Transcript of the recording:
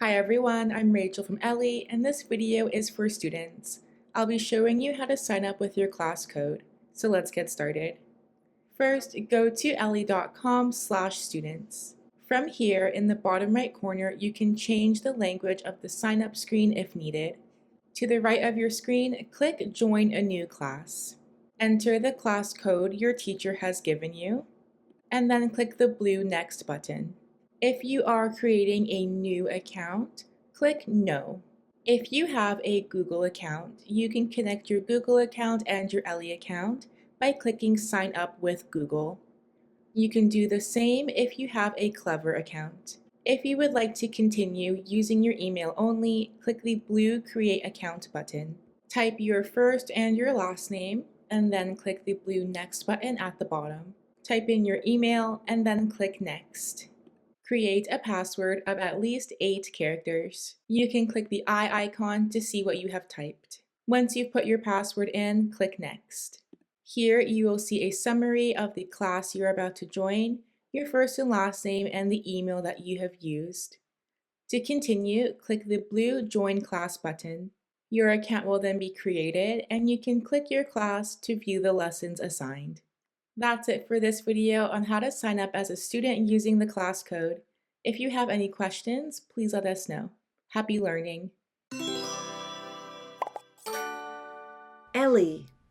Hi everyone, I'm Rachel from Ellii, and this video is for students. I'll be showing you how to sign up with your class code. So let's get started. First, go to ellii.com/students. From here, in the bottom right corner, you can change the language of the sign up screen if needed. To the right of your screen, click Join a new class. Enter the class code your teacher has given you, and then click the blue Next button. If you are creating a new account, click No. If you have a Google account, you can connect your Google account and your Ellii account by clicking Sign Up with Google. You can do the same if you have a Clever account. If you would like to continue using your email only, click the blue Create Account button. Type your first and your last name, and then click the blue Next button at the bottom. Type in your email and then click Next. Create a password of at least 8 characters. You can click the eye icon to see what you have typed. Once you've put your password in, click Next. Here you will see a summary of the class you're about to join, your first and last name, and the email that you have used. To continue, click the blue Join Class button. Your account will then be created, and you can click your class to view the lessons assigned. That's it for this video on how to sign up as a student using the class code. If you have any questions, please let us know. Happy learning! Ellii.